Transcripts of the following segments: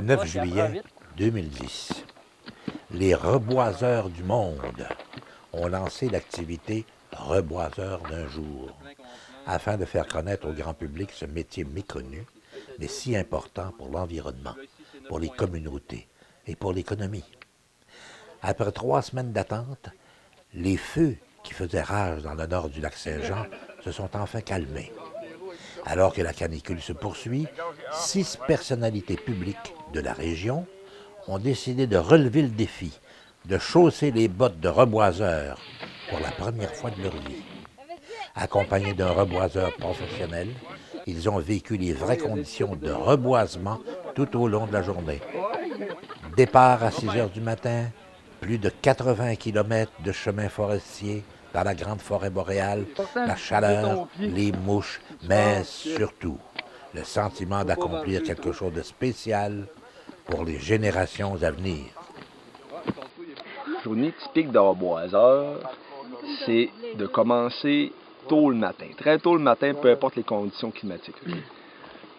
9 juillet 2010, les reboiseurs du monde ont lancé l'activité Reboiseurs d'un jour, afin de faire connaître au grand public ce métier méconnu, mais si important pour l'environnement, pour les communautés et pour l'économie. Après 3 semaines d'attente, les feux qui faisaient rage dans le nord du lac Saint-Jean se sont enfin calmés. Alors que la canicule se poursuit, 6 personnalités publiques de la région ont décidé de relever le défi, de chausser les bottes de reboiseurs pour la première fois de leur vie. Accompagnés d'un reboiseur professionnel, ils ont vécu les vraies conditions de reboisement tout au long de la journée. Départ à 6 heures du matin, plus de 80 km de chemin forestier dans la grande forêt boréale, la chaleur, les mouches, mais surtout le sentiment d'accomplir quelque chose de spécial pour les générations à venir. Journée typique de reboiseur, c'est de commencer tôt le matin, très tôt le matin, peu importe les conditions climatiques.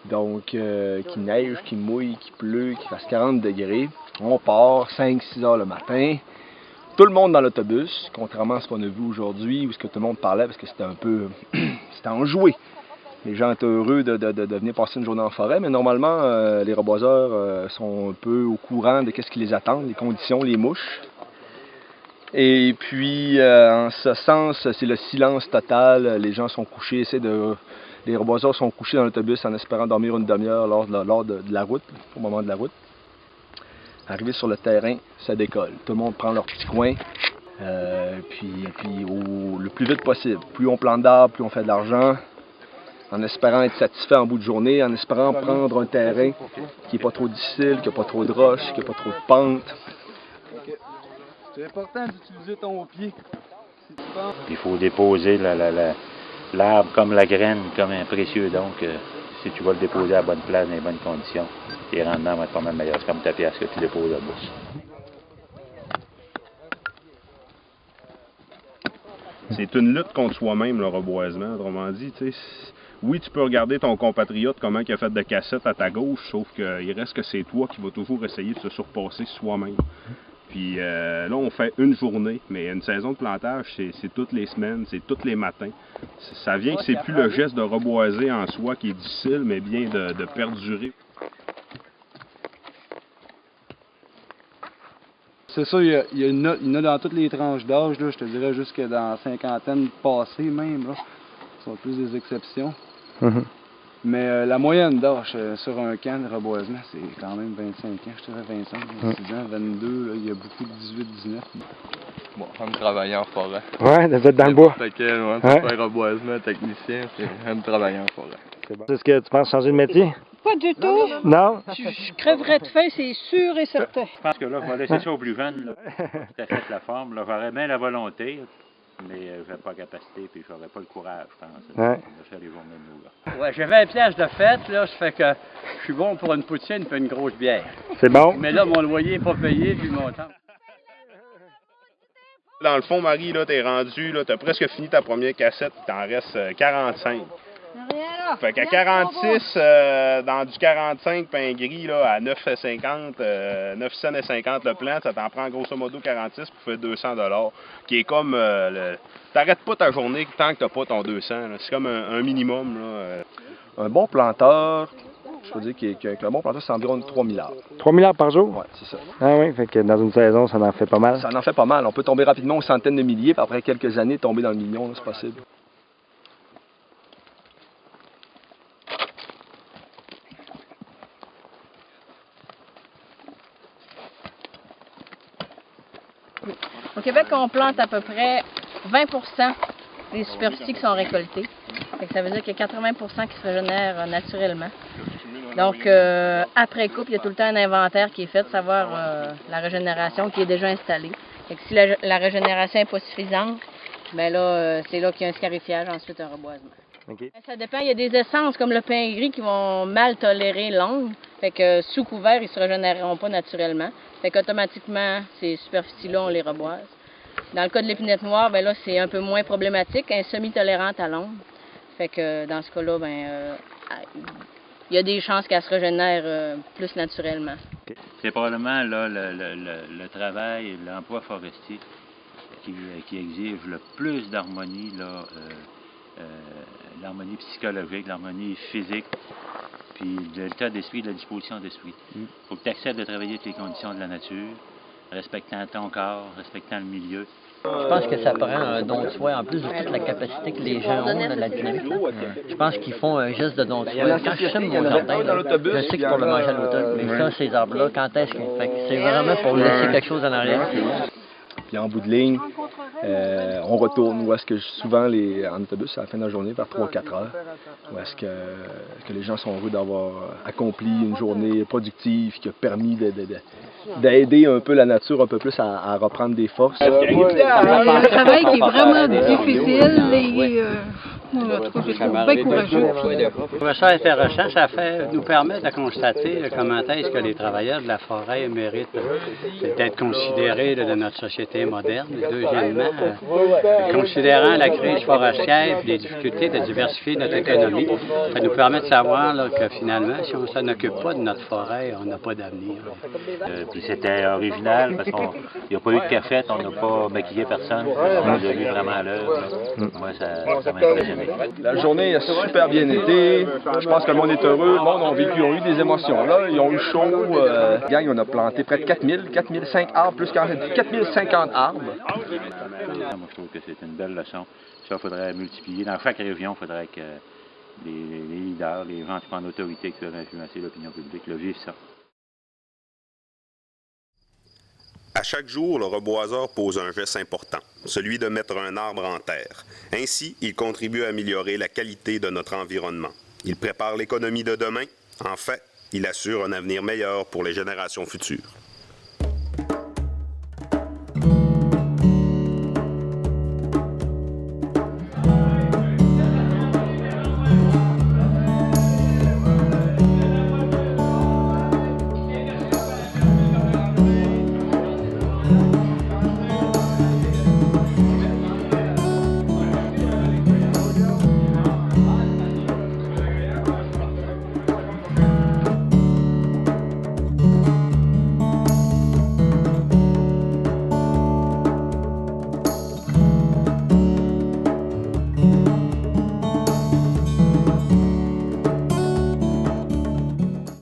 Donc, qu'il neige, qu'il mouille, qu'il pleut, qu'il fasse 40 degrés, on part 5-6 heures le matin. Tout le monde dans l'autobus, contrairement à ce qu'on a vu aujourd'hui, où ce que tout le monde parlait, parce que c'était un peu... c'était enjoué. Les gens étaient heureux de venir passer une journée en forêt, mais normalement, les reboiseurs sont un peu au courant de ce qui les attend, les conditions, les mouches. Et puis, en ce sens, c'est le silence total. Les gens sont couchés, les reboiseurs sont couchés dans l'autobus en espérant dormir une demi-heure lors de la route, au moment de la route. Arrivé sur le terrain, ça décolle. Tout le monde prend leur petit coin, puis le plus vite possible. Plus on plante d'arbres, plus on fait de l'argent, en espérant être satisfait en bout de journée, en espérant prendre un terrain qui n'est pas trop difficile, qui n'a pas trop de roches, qui n'a pas trop de pentes. C'est important d'utiliser ton pied. Il faut déposer l'arbre comme la graine, comme un précieux. Donc, si tu vas le déposer à la bonne place, dans les bonnes conditions, tes rendements vont être pas mal meilleurs. C'est comme ta pièce que tu déposes à la bourse. C'est une lutte contre soi-même, le reboisement. Autrement dit, tu sais, oui, tu peux regarder ton compatriote, comment il a fait de cassettes à ta gauche, sauf qu'il reste que c'est toi qui vas toujours essayer de se surpasser soi-même. Puis là, on fait une journée, mais une saison de plantage, c'est toutes les semaines, c'est tous les matins. Ça vient que c'est plus le geste de reboiser en soi qui est difficile, mais bien de perdurer. C'est ça, il y en a dans toutes les tranches d'âge, je te dirais jusque dans la cinquantaine passée même. Là. Ce sont plus des exceptions. Mais la moyenne d'âge sur un camp de reboisement, c'est quand même 25 ans, je dirais 25, 26 ans, 22, là, il y a beaucoup de 18, 19. Bon, j'aime travailler en forêt. Ouais, d'être dans le bois. Lequel, ouais, pour faire reboisement, technicien, j'aime travailler en forêt. C'est bon. Est-ce que tu penses changer de métier? Pas du tout. Non? Je crèverais de faim, c'est sûr et certain. Je pense que là, il va laisser ça aux plus jeunes. Là. Tout à fait la forme. Là, j'aurais bien la volonté, mais je n'ai pas la capacité, puis je n'aurais pas le courage, je pense, de faire les journées de nous. Là. Ouais, j'ai 20 piastres de fête, là, ça fait que je suis bon pour une poutine et une grosse bière. C'est bon. Mais là, mon loyer n'est pas payé, puis mon temps. Dans le fond, Marie, là, t'es rendu, là, t'as presque fini ta première cassette, il t'en reste 45. Fait qu'à 46, dans du 45 pain gris, là, à 9,50, 9 cents et 50 le plan, ça t'en prend grosso modo 46 pour faire 200 $, qui est comme, t'arrêtes pas ta journée tant que t'as pas ton 200, c'est comme un minimum, là. Un bon planteur, je veux dire qu'un bon planteur, c'est environ 3 000 arbres. 3 000 arbres par jour? Oui, c'est ça. Ah oui, fait que dans une saison, ça en fait pas mal. Ça en fait pas mal. On peut tomber rapidement aux centaines de milliers, puis après quelques années, tomber dans le million, c'est possible. Au Québec, on plante à peu près 20 des superficies qui sont récoltées. Fait que ça veut dire qu'il y a 80 qui se régénèrent naturellement. Donc, après coupe, il y a tout le temps un inventaire qui est fait de savoir la régénération qui est déjà installée. Fait que si la régénération n'est pas suffisante, bien là, c'est là qu'il y a un scarifiage, ensuite un reboisement. Okay. Ça dépend, il y a des essences comme le pain gris qui vont mal tolérer l'ombre. Fait que sous couvert, ils ne se régénéreront pas naturellement. Fait qu'automatiquement, ces superficies-là, on les reboise. Dans le cas de l'épinette noire, ben là, c'est un peu moins problématique, elle est semi-tolérante à l'ombre. Fait que dans ce cas-là, ben, il y a des chances qu'elle se régénère plus naturellement. C'est probablement là, le travail et l'emploi forestier qui exige le plus d'harmonie, l'harmonie psychologique, l'harmonie physique, puis de l'état d'esprit, de la disposition d'esprit. Il faut que tu acceptes de travailler avec les conditions de la nature, respectant ton corps, respectant le milieu. Je pense que ça prend un don de soi, en plus de toute la capacité que les gens ont de la dynamique. Je pense qu'ils font un geste de don de soi. Quand je sème mon jardin, je sais que c'est pour le manger à l'automne, mais ça, ces arbres-là, quand est-ce qu'on fait? C'est vraiment pour laisser quelque chose en arrière. Puis en bout de ligne, on retourne où est-ce que souvent en autobus à la fin de la journée, vers 3-4 heures, où est-ce que les gens sont heureux d'avoir accompli une journée productive qui a permis d'aider un peu la nature un peu plus à reprendre des forces. C'est un travail qui est vraiment difficile et je trouve bien courageux. Ça intéressant, ça nous permet de constater comment est-ce que les travailleurs de la forêt méritent d'être considérés de notre société moderne. Deuxièmement, considérant la crise forestière et les difficultés de diversifier notre économie, ça nous permet de savoir que finalement, si on ne s'en occupe pas de notre forêt, on n'a pas d'avenir. Puis c'était original parce qu'il n'y a pas eu de cachette, on n'a pas maquillé personne. On l'a vu vraiment à l'heure. Moi, ça m'a impressionné. La journée a super bien été. Je pense que le monde est heureux. Le monde ils ont eu des émotions. Là, ils ont eu chaud. Gang, on a planté près de 4005 arbres, plus 4050 arbres. Moi, je trouve que c'est une belle leçon. Ça, il faudrait multiplier. Dans chaque région, il faudrait que les leaders, les gens qui prennent l'autorité, qui peuvent influencer l'opinion publique, le vivent ça. À chaque jour, le reboiseur pose un geste important, celui de mettre un arbre en terre. Ainsi, il contribue à améliorer la qualité de notre environnement. Il prépare l'économie de demain. En fait, il assure un avenir meilleur pour les générations futures.